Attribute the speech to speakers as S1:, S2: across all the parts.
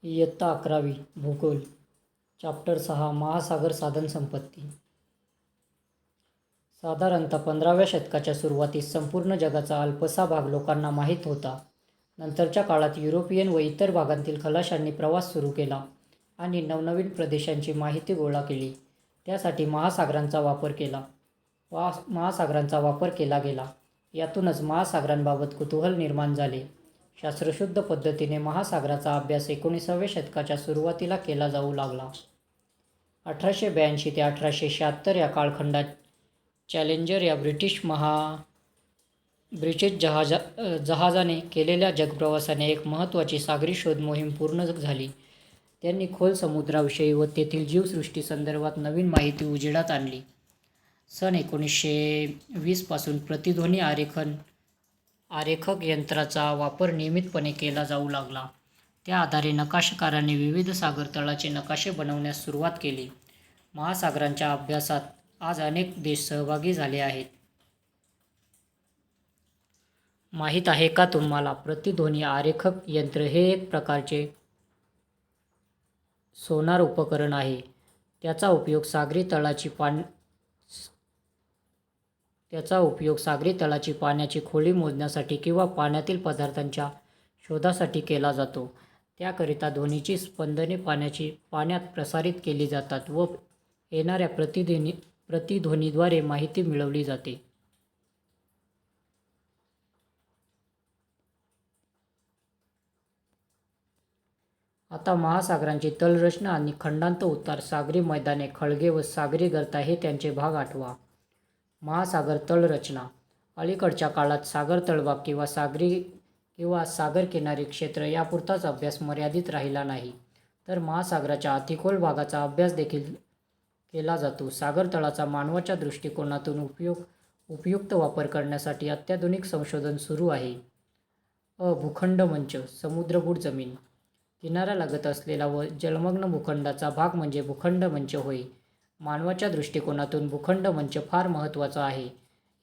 S1: इयत्ता 11वी भूगोल. चॅप्टर 6 महासागर साधनसंपत्ती. साधारणतः 15व्या शतकाच्या सुरुवातीस संपूर्ण जगाचा अल्पसा भाग लोकांना माहीत होता. नंतरच्या काळात युरोपियन व इतर भागांतील खलाशांनी प्रवास सुरू केला आणि नवनवीन प्रदेशांची माहिती गोळा केली. त्यासाठी महासागरांचा वापर केला गेला. यातूनच महासागरांबाबत कुतूहल निर्माण झाले. शास्त्रशुद्ध पद्धतीने महासागराचा अभ्यास 19व्या शतकाच्या सुरुवातीला केला जाऊ लागला. 1882 ते 1876 या कालखंडात चॅलेंजर या ब्रिटिश जहाजाने केलेल्या जगप्रवासाने एक महत्त्वाची सागरी शोध मोहीम पूर्ण झाली. त्यांनी खोल समुद्राविषयी व तेथील जीवसृष्टीसंदर्भात नवीन माहिती उजेडात आणली. सन 1920 पासून प्रतिध्वनी आरेखक यंत्राचा वापर नियमितपणे केला जाऊ लागला. त्या आधारे नकाशाकारांनी विविध सागरतळाचे नकाशे बनवण्यास सुरुवात केली. महासागरांच्या अभ्यासात आज अनेक देश सहभागी झाले आहेत. माहीत आहे का तुम्हाला, प्रतिध्वनी आरेखक यंत्र हे एक प्रकारचे सोनार उपकरण आहे. त्याचा उपयोग सागरी तळाची पाण्याची खोली मोजण्यासाठी किंवा पाण्यातील पदार्थांच्या शोधासाठी केला जातो. त्याकरिता ध्वनीची स्पंदने पाण्यात प्रसारित केली जातात व येणाऱ्या प्रतिध्वनीद्वारे माहिती मिळवली जाते. आता महासागरांची तलरचना आणि खंडांत उतार, सागरी मैदाने, खळगे व सागरी गर्ता हे त्यांचे भाग आठवा. महासागर तलरचना. अलीकडच्या काळात सागर तळभाग किंवा सागर किनारी क्षेत्र यापुरताच अभ्यास मर्यादित राहिला नाही, तर महासागराच्या अतिखोल भागाचा अभ्यास देखील केला जातो. सागर तळाचा मानवाच्या दृष्टिकोनातून उपयुक्त वापर करण्यासाठी अत्याधुनिक संशोधन सुरू आहे. भूखंड मंच, समुद्रबुड जमीन. किनाऱ्यालगत असलेला व जलमग्न भूखंडाचा भाग म्हणजे भूखंड मंच होय. मानवाच्या दृष्टिकोनातून भूखंड मंच फार महत्त्वाचा आहे.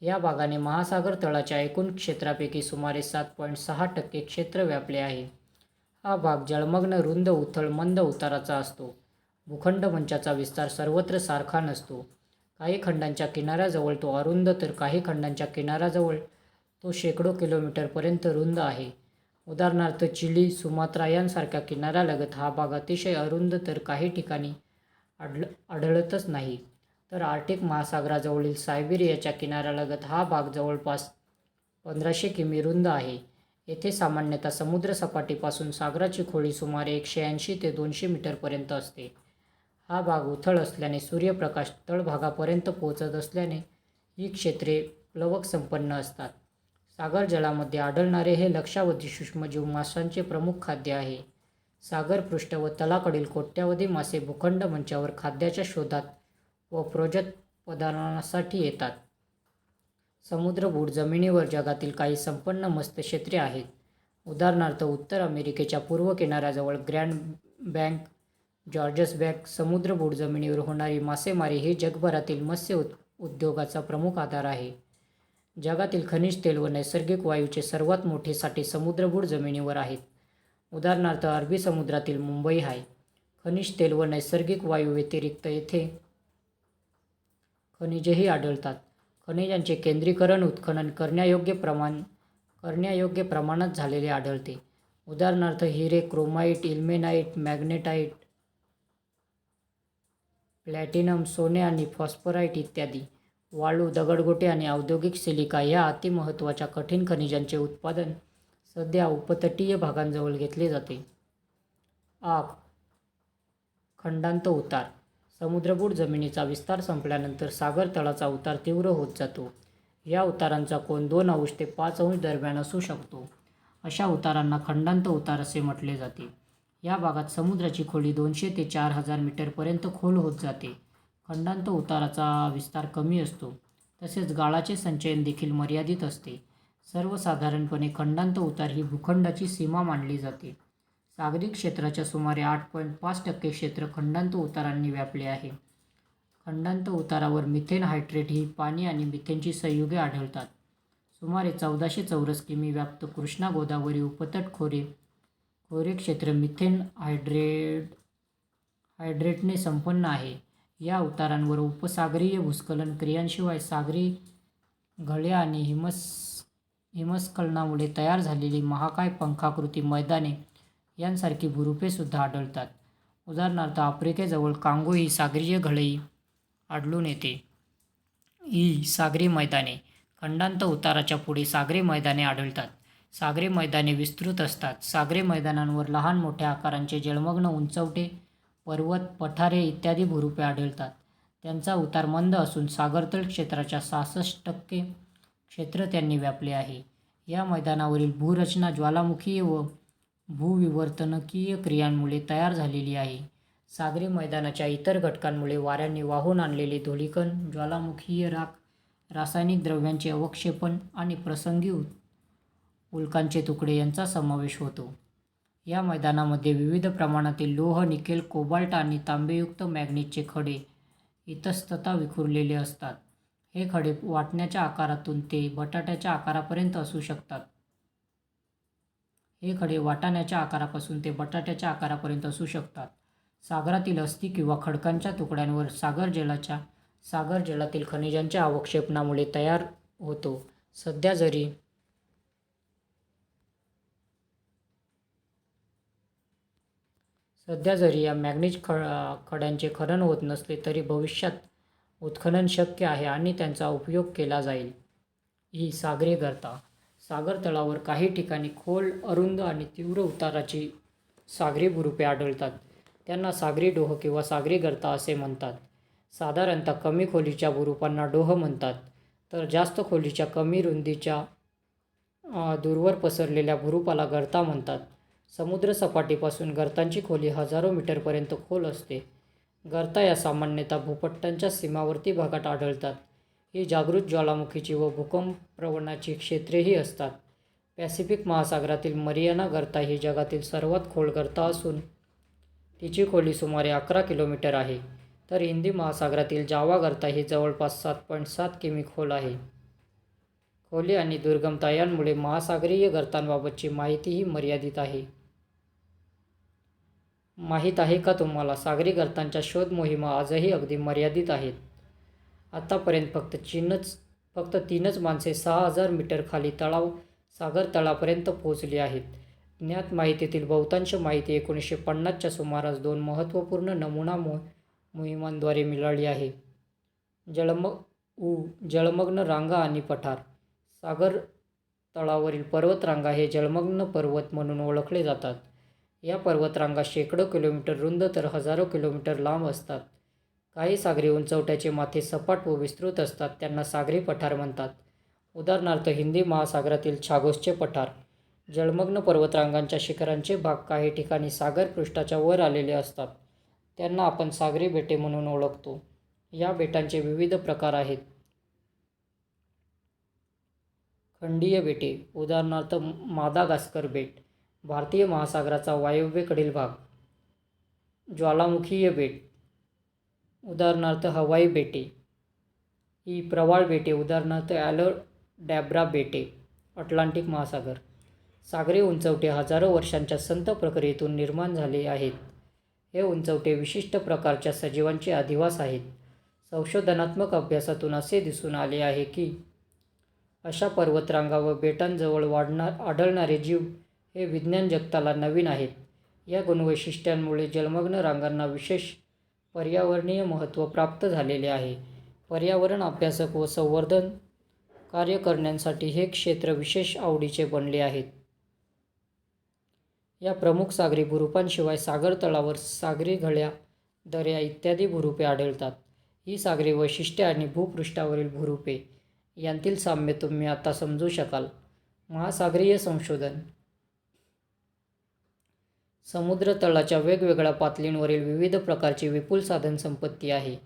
S1: या भागाने महासागर तळाच्या एकूण क्षेत्रापैकी सुमारे 7.6% क्षेत्र व्यापले आहे. हा भाग जलमग्न, रुंद, उथळ, मंद उताराचा असतो. भूखंड मंचाचा विस्तार सर्वत्र सारखा नसतो. काही खंडांच्या किनाऱ्याजवळ तो अरुंद तर काही खंडांच्या किनाऱ्याजवळ तो शेकडो किलोमीटरपर्यंत रुंद आहे. उदाहरणार्थ चिली, सुमात्रा यांसारख्या किनाऱ्यालगत हा भाग अतिशय अरुंद तर काही ठिकाणी आढळतच नाही. तर आर्क्टिक महासागराजवळील सायबेरियाच्या किनाऱ्यालगत हा भाग जवळपास 1500 किमी रुंद आहे. येथे सामान्यतः समुद्रसपाटीपासून सागराची खोली सुमारे 180 ते 200 मीटरपर्यंत असते. हा भाग उथळ असल्याने सूर्यप्रकाश तळभागापर्यंत पोहोचत असल्याने ही क्षेत्रे प्लवक संपन्न असतात. सागर जलामध्ये आढळणारे हे लक्षावधी सूक्ष्मजीव माशांचे प्रमुख खाद्य आहे. सागरपृष्ठ व तलाकडील कोट्यावधी मासे भूखंड मंचावर खाद्याच्या शोधात व प्रजोत्पादनासाठी येतात. समुद्रबुड जमिनीवर जगातील काही संपन्न मत्स्यक्षेत्रे आहेत. उदाहरणार्थ उत्तर अमेरिकेच्या पूर्व किनाऱ्याजवळ ग्रँड बँक, जॉर्जस बँक. समुद्रबुड जमिनीवर होणारी मासेमारी ही जगभरातील मत्स्य उद्योगाचा प्रमुख आधार आहे. जगातील खनिज तेल व नैसर्गिक वायूचे सर्वात मोठे साठे समुद्रबुड जमिनीवर आहेत. उदाहरणार्थ अरबी समुद्रातील मुंबई हाय. खनिज तेल व नैसर्गिक वायू व्यतिरिक्त येथे खनिजेही आढळतात. खनिजांचे केंद्रीकरण उत्खनन करण्यायोग्य प्रमाणात झालेले आढळते. उदाहरणार्थ हिरे, क्रोमाइट, इल्मेनाइट, मॅग्नेटाइट, प्लॅटिनम, सोने आणि फॉस्फराइट इत्यादी. वाळू, दगडगोटे आणि औद्योगिक सिलिका ह्या अतिमहत्त्वाच्या कठीण खनिजांचे उत्पादन सध्या उपतटीय भागांजवळ घेतले जाते. खंडांत उतार. समुद्रबुड जमिनीचा विस्तार संपल्यानंतर सागर तळाचा उतार तीव्र होत जातो. या उतारांचा कोन 2 अंश ते 5 अंश दरम्यान असू शकतो. अशा उतारांना खंडांत उतार असे म्हटले जाते. या भागात समुद्राची खोली 200 ते 4000 मीटरपर्यंत खोल होत जाते. खंडांत उताराचा विस्तार कमी असतो, तसेच गाळाचे संचयन देखील मर्यादित असते. सर्वसाधारणपणे खंडांत उतार ही भूखंडाची सीमा मानली जाते. सागरी क्षेत्राच्या सुमारे 8.5% क्षेत्र खंडांत उतारांनी व्यापले आहे. खंडांत उतारावर मिथेन हायड्रेट ही पाणी आणि मिथेनची संयुगे आढळतात. सुमारे 1400 चौरस किमी व्याप्त कृष्णा गोदावरी उपतट खोरे क्षेत्र मिथेन हायड्रेटने संपन्न आहे. या उतारांवर उपसागरीय भूस्खलन क्रियांशिवाय सागरी घळ्या आणि हिमस्खलनामुळे तयार झालेली महाकाय पंखाकृती मैदाने यांसारखी भूरूपेसुद्धा आढळतात. उदाहरणार्थ आफ्रिकेजवळ कांगो ही सागरीय घळई आढळून येते. ही सागरी मैदाने. खंडांत उताराच्या पुढे सागरी मैदाने आढळतात. सागरी मैदाने विस्तृत असतात. सागरी मैदानांवर लहान मोठ्या आकारांचे जलमग्न उंचवटे, पर्वत, पठारे इत्यादी भूरूपे आढळतात. त्यांचा उतार मंद असून सागरतळ क्षेत्राच्या 66% क्षेत्र त्यांनी व्यापले आहे. या मैदानावरील भूरचना ज्वालामुखीय व भूविवर्तनकीय क्रियांमुळे तयार झालेली आहे. सागरी मैदानाच्या इतर घटकांमुळे वाऱ्याने वाहून आणलेले धूलिकण, ज्वालामुखीय राख, रासायनिक द्रव्यांचे अवक्षेपण आणि प्रसंगी उल्कांचे तुकडे यांचा समावेश होतो. या मैदानामध्ये विविध प्रमाणातील लोह, निकेल, कोबाल्ट आणि तांबेयुक्त मॅंगनीजचे खडे इतस्ततः विखुरलेले असतात. हे खडे वाटाण्याच्या आकारातून ते बटाट्याच्या आकारापर्यंत असू शकतात. सागरातील अस्थी किंवा खडकांच्या तुकड्यांवर सागर जलातील खनिजांच्या अवक्षेपणामुळे तयार होतो. सध्या जरी या मॅंगनीज खड्यांचे खनन होत नसले तरी भविष्यात उत्खनन शक्य आहे आणि त्यांचा उपयोग केला जाईल. ही सागरी गर्ता. सागर तळावर काही ठिकाणी खोल, अरुंद आणि तीव्र उताराची सागरी भूरूपे आढळतात. त्यांना सागरी डोह किंवा सागरी गर्ता असे म्हणतात. साधारणतः कमी खोलीच्या भूरूपांना डोह म्हणतात, तर जास्त खोलीच्या, कमी रुंदीच्या, दूरवर पसरलेल्या भूरूपाला गर्ता म्हणतात. समुद्रसपाटीपासून गर्तांची खोली हजारो मीटरपर्यंत खोल असते. गर्ता या सामान्यतः भूपट्टांच्या सीमावर्ती भागात आढळतात. ही जागृत ज्वालामुखीची व भूकंपप्रवणाची क्षेत्रेही असतात. पॅसिफिक महासागरातील मरियाना गर्ता ही जगातील सर्वात खोल गर्ता असून तिची खोली सुमारे 11 किलोमीटर आहे, तर हिंदी महासागरातील जावा गर्ता ही जवळपास 7.7 किमी खोल आहे. खोली आणि दुर्गमता यांमुळे महासागरीय गर्तांबाबतची माहितीही मर्यादित आहे. माहीत आहे का तुम्हाला, सागरी गर्तांच्या शोध मोहिमा आजही अगदी मर्यादित आहेत. आतापर्यंत फक्त 3च माणसे 6,000 मीटर खाली सागर तळापर्यंत पोहोचली आहेत. ज्ञात माहितीतील बहुतांश माहिती 1950च्या सुमारास 2 महत्त्वपूर्ण नमुना मोहिमांद्वारे मिळाली आहे. जलमग्न रांगा आणि पठार. सागर तळावरील पर्वतरांगा हे जलमग्न पर्वत म्हणून ओळखले जातात. या पर्वतरांगा शेकडो किलोमीटर रुंद तर हजारो किलोमीटर लांब असतात. काही सागरी उंचवट्याचे माथे सपाट व विस्तृत असतात. त्यांना सागरी पठार म्हणतात. उदाहरणार्थ हिंदी महासागरातील छागोसचे पठार. जलमग्न पर्वतरांगांच्या शिखरांचे भाग काही ठिकाणी सागर पृष्ठाच्या वर आलेले असतात. त्यांना आपण सागरी बेटे म्हणून ओळखतो. या बेटांचे विविध प्रकार आहेत. खंडीय बेटे. उदाहरणार्थ मादागास्कर बेट, भारतीय महासागराचा वायव्येकडील भाग. ज्वालामुखीय बेट. उदाहरणार्थ हवाई बेटे. ही प्रवाळ बेटे. उदाहरणार्थ ॲल्डब्रा बेटे, अटलांटिक महासागर. सागरी उंचवटे हजारो वर्षांच्या संथ प्रक्रियेतून निर्माण झाले आहेत. हे उंचवटे विशिष्ट प्रकारच्या सजीवांचे अधिवास आहेत. संशोधनात्मक अभ्यासातून असे दिसून आले आहे की अशा पर्वतरांगा व बेटांजवळ आढळणारे जीव हे विज्ञान जगताला नवीन आहेत. या गुणवैशिष्ट्यांमुळे जलमग्न रांगांना विशेष पर्यावरणीय महत्त्व प्राप्त झालेले आहे. पर्यावरण अभ्यासक व संवर्धन कार्य करण्यासाठी हे क्षेत्र विशेष आवडीचे बनले आहेत. या प्रमुख सागरी भूरूपांशिवाय सागर तळावर सागरी घळ्या, दऱ्या इत्यादी भूरूपे आढळतात. ही सागरी वैशिष्ट्ये आणि भूपृष्ठावरील भूरूपे यांतील साम्य तुम्ही आता समजू शकाल. महासागरीय संशोधन. समुद्र तळाच्या वेगवेगळ्या पातळींवरील विविध प्रकारची विपुल साधनसंपत्ती आहे.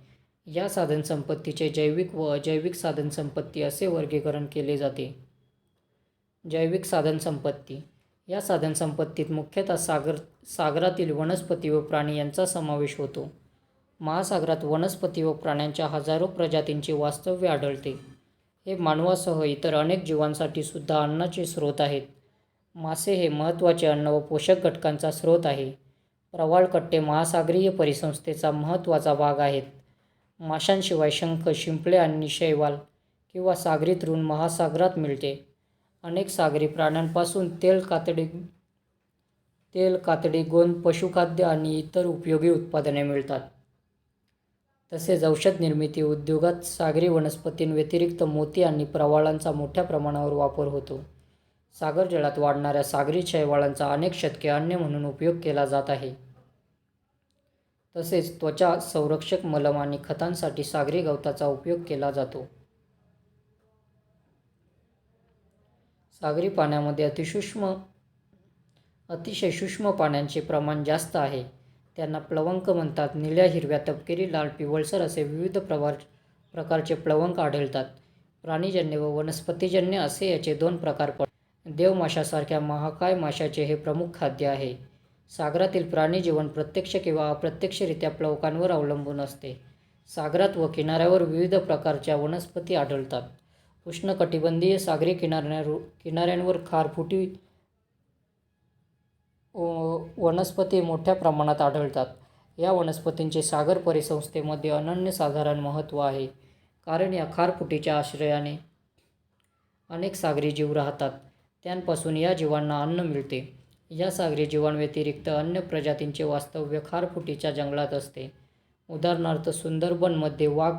S1: या साधनसंपत्तीचे जैविक व अजैविक साधनसंपत्ती असे वर्गीकरण केले जाते. जैविक साधनसंपत्ती. या साधनसंपत्तीत मुख्यतः सागरातील वनस्पती व प्राणी यांचा समावेश होतो. महासागरात वनस्पती व प्राण्यांच्या हजारो प्रजातींचे वास्तव्य आढळते. हे मानवासह इतर अनेक जीवांसाठी सुद्धा अन्नाचे स्रोत आहेत. मासे हे महत्त्वाचे अन्न व पोषक घटकांचा स्रोत आहे. प्रवाळ कट्टे महासागरीय परिसंस्थेचा महत्त्वाचा भाग आहेत. माशांशिवाय शंख, शिंपले आणि शैवाल किंवा सागरी तृण महासागरात मिळते. अनेक सागरी प्राण्यांपासून तेल, कातडी, गोंद, पशुखाद्य आणि इतर उपयोगी उत्पादने मिळतात. तसेच औषध निर्मिती उद्योगात सागरी वनस्पतींव्यतिरिक्त मोती आणि प्रवाळांचा मोठ्या प्रमाणावर वापर होतो. सागर जलात वाढणाऱ्या सागरी शैवालांचा अनेक शतके अन्न म्हणून उपयोग केला जात आहे. तसेच त्वचा संरक्षक, मलम आणि खतांसाठी सागरी गवताचा उपयोग केला जातो. सागरी पाण्यामध्ये अतिशय सूक्ष्म पाण्याचे प्रमाण जास्त आहे. त्यांना प्लवंक म्हणतात. निळ्या, हिरव्या, तपकिरी, लाल, पिवळसर असे विविध प्रकारचे प्लवंक आढळतात. प्राणीजन्य व वनस्पतीजन्य असे याचे 2 प्रकार पडतात. देवमाशासारख्या महाकाय माशाचे हे प्रमुख खाद्य आहे. सागरातील प्राणीजीवन प्रत्यक्ष किंवा अप्रत्यक्षरित्या प्लवकांवर अवलंबून असते. सागरात व किनाऱ्यावर विविध प्रकारच्या वनस्पती आढळतात. उष्णकटिबंधीय सागरी किनाऱ्यांवर खारफुटी वनस्पती मोठ्या प्रमाणात आढळतात. या वनस्पतींचे सागर परिसंस्थेमध्ये अनन्यसाधारण महत्त्व आहे, कारण या खारफुटीच्या आश्रयाने अनेक सागरी जीव राहतात. त्यांपासून या जीवांना अन्न मिळते. या सागरी जीवांव्यतिरिक्त अन्य प्रजातींचे वास्तव्य खारफुटीच्या जंगलात असते. उदाहरणार्थ, सुंदरबनमध्ये वाघ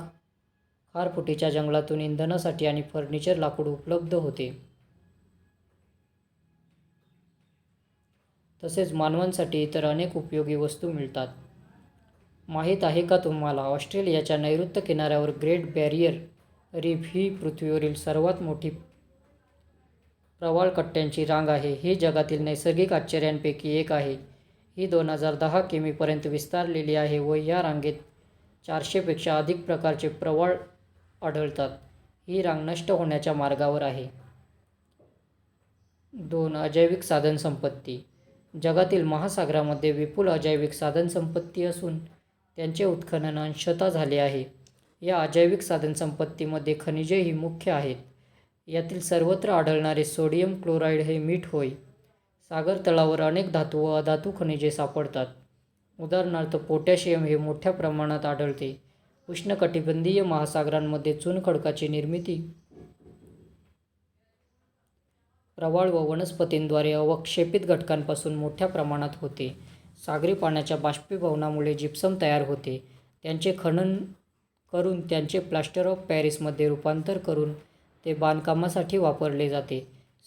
S1: खारफुटीच्या जंगलातून इंधनासाठी आणि फर्निचर लाकूड उपलब्ध होते. तसेच मानवांसाठी इतर अनेक उपयोगी वस्तू मिळतात. माहीत आहे का तुम्हाला, ऑस्ट्रेलियाच्या नैऋत्य किनाऱ्यावर ग्रेट बॅरियर रीफ ही पृथ्वीवरील सर्वात मोठी प्रवाळ कट्ट्यांची रांग आहे. ही जगातील नैसर्गिक आश्चर्यांपैकी एक आहे. ही 2010 किमीपर्यंत विस्तारलेली आहे व या रांगेत 400 पेक्षा अधिक प्रकारचे प्रवाळ आढळतात. ही रांग नष्ट होण्याच्या मार्गावर आहे. 2. अजैविक साधनसंपत्ती. जगातील महासागरामध्ये विपुल अजैविक साधनसंपत्ती असून त्यांचे उत्खनन अंशतः झाले आहे. या अजैविक साधनसंपत्तीमध्ये खनिजे ही मुख्य आहेत. यातील सर्वत्र आढळणारे सोडियम क्लोराईड हे मीठ होय. सागर तळावर अनेक धातू व अधातू खनिजे सापडतात. उदाहरणार्थ, पोटॅशियम हे मोठ्या प्रमाणात आढळते. उष्णकटिबंधीय महासागरांमध्ये चुनखडकाची निर्मिती प्रवाळ व वनस्पतींद्वारे अवक्षेपित घटकांपासून मोठ्या प्रमाणात होते. सागरी पाण्याच्या बाष्पीभवनामुळे जिप्सम तयार होते. त्यांचे खनन करून त्यांचे प्लास्टर ऑफ पॅरिसमध्ये रूपांतर करून ते बांधकामासाठी वापरले जाते.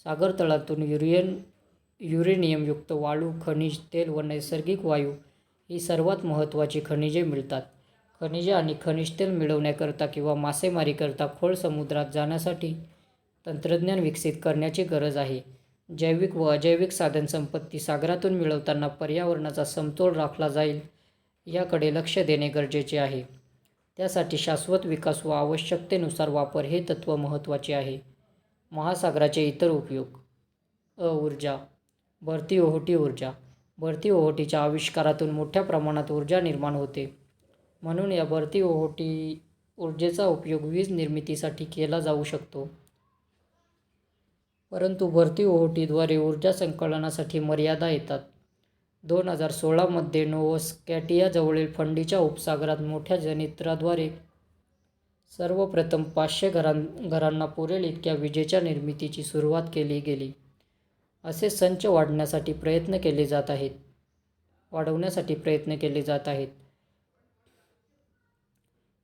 S1: सागर तळातून युरेनियमयुक्त वाळू, खनिज तेल व नैसर्गिक वायू ही सर्वात महत्त्वाची खनिजे मिळतात. खनिजे आणि खनिज तेल मिळवण्याकरता किंवा मासेमारीकरता खोल समुद्रात जाण्यासाठी तंत्रज्ञान विकसित करण्याची गरज आहे. जैविक व अजैविक साधनसंपत्ती सागरातून मिळवताना पर्यावरणाचा समतोल राखला जाईल याकडे लक्ष देणे गरजेचे आहे. त्यासाठी शाश्वत विकास व आवश्यकतेनुसार वापर हे तत्त्व महत्त्वाचे आहे. महासागराचे इतर उपयोग. ऊर्जा. भरती ओहोटी ऊर्जा. भरती ओहोटीच्या आविष्कारातून मोठ्या प्रमाणात ऊर्जा निर्माण होते. म्हणून या भरती ओहोटी ऊर्जेचा उपयोग वीज निर्मितीसाठी केला जाऊ शकतो. परंतु भरती ओहोटीद्वारे ऊर्जा संकलनासाठी मर्यादा येतात. 2016 मध्ये नोव्हा स्कॉटिया जवळील फंडीच्या उपसागरात मोठ्या जनित्राद्वारे सर्वप्रथम 500 घरांना पुरेल इतक्या विजेच्या निर्मितीची सुरुवात केली गेली. असे संच वाढवण्यासाठी प्रयत्न केले जात आहेत.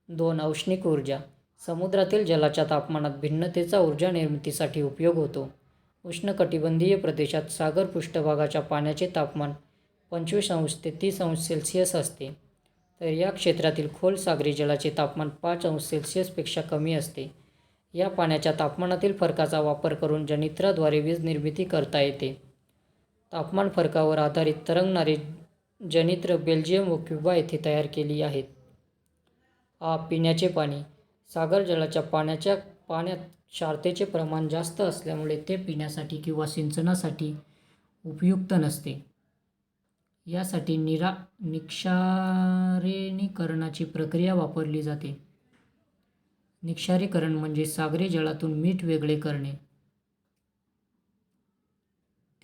S1: 2. औष्णिक ऊर्जा. समुद्रातील जलाच्या तापमानात भिन्नतेचा ऊर्जा निर्मितीसाठी उपयोग होतो. उष्णकटिबंधीय प्रदेशात सागर पृष्ठभागाच्या पाण्याचे तापमान 25 अंश ते 30 अंश सेल्सिअस असते, तर या क्षेत्रातील खोल सागरी जलाचे तापमान 5 अंश सेल्सिअसपेक्षा कमी असते. या पाण्याच्या तापमानातील फरकाचा वापर करून जनित्राद्वारे वीज निर्मिती करता येते. तापमान फरकावर आधारित तरंगणारी जनित्र बेल्जियम व क्युबा येथे तयार केली आहेत. पिण्याचे पाणी. सागर जलाच्या पाण्यात क्षारतेचे प्रमाण जास्त असल्यामुळे ते पिण्यासाठी किंवा सिंचनासाठी उपयुक्त नसते. यासाठी निक्षारीकरणाची प्रक्रिया वापरली जाते. निक्षारीकरण म्हणजे सागरी जलातून मीठ वेगळे करणे.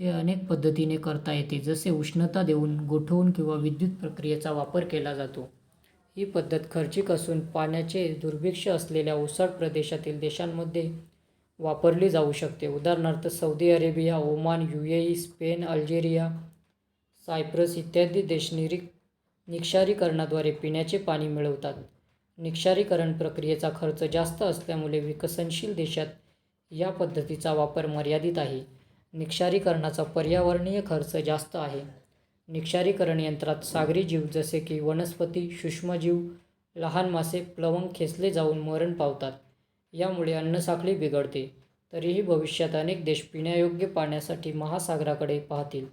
S1: ते अनेक पद्धतीने करता येते, जसे उष्णता देऊन, गोठवून किंवा विद्युत प्रक्रियेचा वापर केला जातो. ही पद्धत खर्चिक असून पाण्याचे दुर्भिक्ष्य असलेल्या ओसाड प्रदेशातील देशांमध्ये वापरली जाऊ शकते. उदाहरणार्थ Saudi Arabia, Oman, UAE, Spain, Algeria, Cyprus इत्यादी देश निःक्षारीकरणाद्वारे पिण्याचे पाणी मिळवतात. निःक्षारीकरण प्रक्रियेचा खर्च जास्त असल्यामुळे विकसनशील देशात या पद्धतीचा वापर मर्यादित आहे. निःक्षारीकरणाचा पर्यावरणीय खर्च जास्त आहे. निःक्षारीकरण यंत्रात सागरी जीव जसे की वनस्पती, सूक्ष्मजीव, लहान मासे, प्लवंग खेचले जाऊन मरण पावतात. यामुळे अन्नसाखळी बिघडते. तरीही भविष्यात अनेक देश पिण्यायोग्य पाण्यासाठी महासागराकडे पाहतील.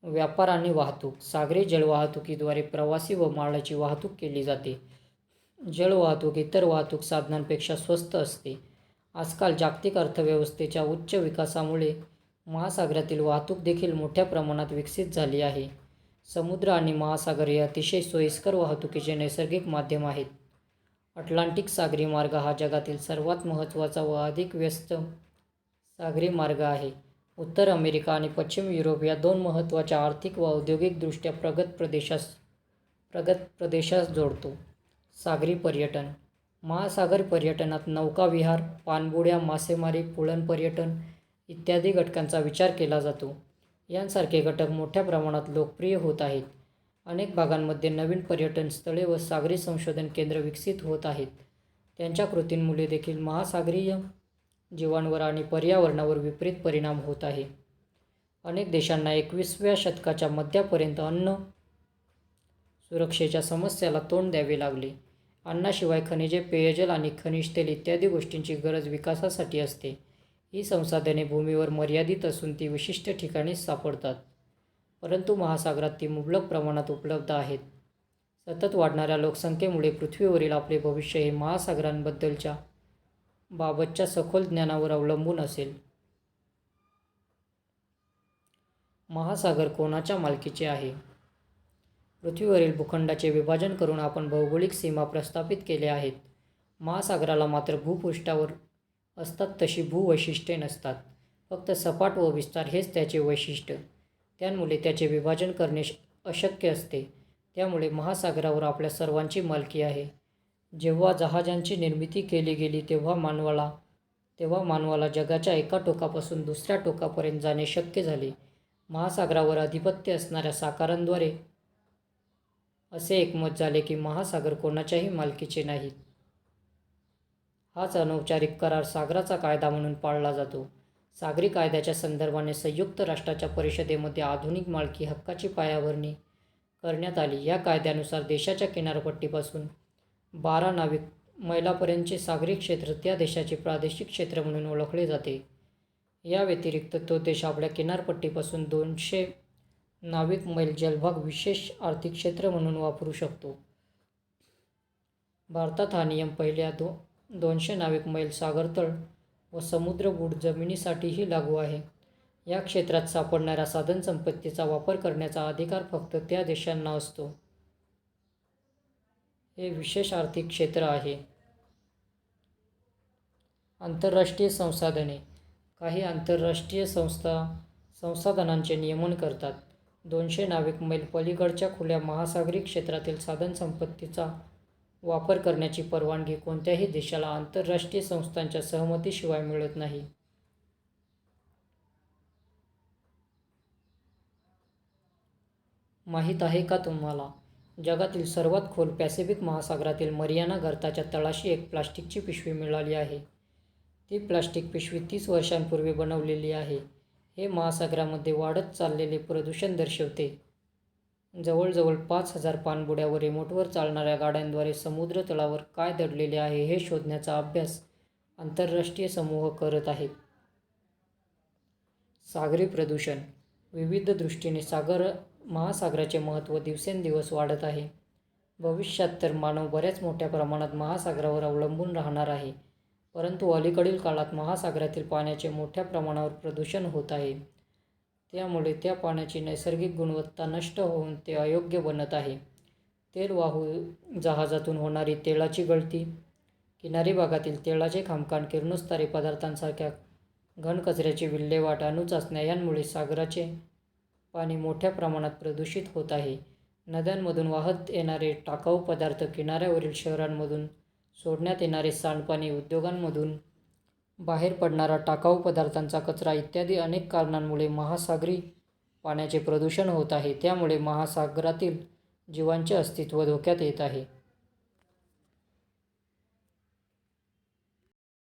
S1: व्यापार आणि वाहतूक. सागरी जलवाहतुकीद्वारे प्रवासी व मालाची वाहतूक केली जाते. जलवाहतूक इतर वाहतूक साधनांपेक्षा स्वस्त असते. आजकाल जागतिक अर्थव्यवस्थेच्या उच्च विकासामुळे महासागरातील वाहतूक देखील मोठ्या प्रमाणात विकसित झाली आहे. समुद्र आणि महासागर हे अतिशय सोयीस्कर वाहतुकीचे नैसर्गिक माध्यम आहेत. अटलांटिक सागरी मार्ग हा जगातील सर्वात महत्त्वाचा व अधिक व्यस्त सागरी मार्ग आहे. उत्तर अमेरिका आणि पश्चिम युरोप या दोन महत्त्वाच्या आर्थिक व औद्योगिकदृष्ट्या प्रगत प्रदेशास जोडतो. सागरी पर्यटन. महासागर पर्यटनात नौकाविहार, पाणबुड्या, मासेमारी, पुळण पर्यटन इत्यादी घटकांचा विचार केला जातो. यांसारखे घटक मोठ्या प्रमाणात लोकप्रिय होत आहेत. अनेक भागांमध्ये नवीन पर्यटन स्थळे व सागरी संशोधन केंद्र विकसित होत आहेत. त्यांच्या कृतींमुळे देखील महासागरीय जीवांवर आणि पर्यावरणावर विपरीत परिणाम होत आहे. अनेक देशांना 21व्या शतकाच्या मध्यापर्यंत अन्न सुरक्षेच्या समस्येला तोंड द्यावे लागले. अन्नाशिवाय खनिजे, पेयजल आणि खनिज तेल इत्यादी गोष्टींची गरज विकासासाठी असते. ही संसाधने भूमीवर मर्यादित असून ती विशिष्ट ठिकाणीच सापडतात. परंतु महासागरात ती मुबलक प्रमाणात उपलब्ध आहेत. सतत वाढणाऱ्या लोकसंख्येमुळे पृथ्वीवरील आपले भविष्य हे महासागरांबद्दलच्या बाबतच्या सखोल ज्ञानावर अवलंबून असेल. महासागर कोणाच्या मालकीचे आहे? पृथ्वीवरील भूखंडाचे विभाजन करून आपण भौगोलिक सीमा प्रस्थापित केल्या आहेत. महासागराला मात्र भूपृष्ठावर असतात तशी भूवैशिष्ट्ये नसतात. फक्त सपाट व विस्तार हेच त्याचे वैशिष्ट्य. त्यामुळे त्याचे विभाजन करणे अशक्य असते. त्यामुळे महासागरावर आपल्या सर्वांची मालकी आहे. जेव्हा जहाजांची निर्मिती केली गेली तेव्हा मानवाला जगाच्या एका टोकापासून दुसऱ्या टोकापर्यंत जाणे शक्य झाले. महासागरावर अधिपत्य असणाऱ्या साकारांद्वारे असे एकमत झाले की महासागर कोणाच्याही मालकीचे नाहीत. हाच अनौपचारिक करार सागराचा कायदा म्हणून पाळला जातो. सागरी कायद्याच्या संदर्भाने संयुक्त राष्ट्राच्या परिषदेमध्ये आधुनिक मालकी हक्काची पायाभरणी करण्यात आली. या कायद्यानुसार देशाच्या किनारपट्टीपासून 12 नाविक मैलापर्यंतचे सागरी क्षेत्र त्या देशाचे प्रादेशिक क्षेत्र म्हणून ओळखले जाते. या व्यतिरिक्त तो देश आपल्या किनारपट्टीपासून 200 नाविक मैल जलभाग विशेष आर्थिक क्षेत्र म्हणून वापरू शकतो. भारतात हा नियम पहिल्या 200 नाविक मैल सागरतळ व समुद्रगूढ जमिनीसाठीही लागू आहे. या क्षेत्रात सापडणाऱ्या साधनसंपत्तीचा वापर करण्याचा अधिकार फक्त त्या देशांना असतो. हे विशेष आर्थिक क्षेत्र आहे. आंतरराष्ट्रीय संसाधने. काही आंतरराष्ट्रीय संसाधनांचे नियमन करतात. 200 नाविक मैल पलीकडच्या खुल्या महासागरी क्षेत्रातील साधनसंपत्तीचा वापर करण्याची परवानगी कोणत्याही देशाला आंतरराष्ट्रीय संस्थांच्या सहमतीशिवाय मिळत नाही. माहीत आहे का तुम्हाला, जगातील सर्वात खोल पॅसिफिक महासागरातील मरियाना गर्ताच्या तळाशी एक प्लास्टिकची पिशवी मिळाली आहे. ती प्लास्टिक पिशवी 30 वर्षांपूर्वी बनवलेली आहे. हे महासागरामध्ये वाढत चाललेले प्रदूषण दर्शवते. जवळजवळ 5000 पाणबुड्या व रिमोटवर चालणाऱ्या गाड्यांद्वारे समुद्र तळावर काय दडलेले आहे हे शोधण्याचा अभ्यास आंतरराष्ट्रीय समूह करत आहेत. सागरी प्रदूषण. विविध दृष्टीने महासागराचे महत्त्व दिवसेंदिवस वाढत आहे. भविष्यात तर मानव बऱ्याच मोठ्या प्रमाणात महासागरावर अवलंबून राहणार आहे. परंतु अलीकडील काळात महासागरातील पाण्याचे मोठ्या प्रमाणावर प्रदूषण होत आहे. त्यामुळे त्या पाण्याची नैसर्गिक गुणवत्ता नष्ट होऊन ते अयोग्य बनत आहे. तेलवाहू जहाजातून होणारी तेलाची गळती, किनारी भागातील तेलाचे खामखान, किरणोत्सारी पदार्थांसारख्या घनकचऱ्याची विल्हेवाट, अणुचाचण्या यांमुळे सागराचे पाणी मोठ्या प्रमाणात प्रदूषित होत आहे. नद्यांमधून वाहत येणारे टाकाऊ पदार्थ, किनाऱ्यावरील शहरांमधून सोडण्यात येणारे सांडपाणी, उद्योगांमधून बाहेर पडणारा टाकाऊ पदार्थांचा कचरा इत्यादी अनेक कारणांमुळे महासागरी पाण्याचे प्रदूषण होत आहे. त्यामुळे महासागरातील जीवांचे अस्तित्व धोक्यात येत आहे.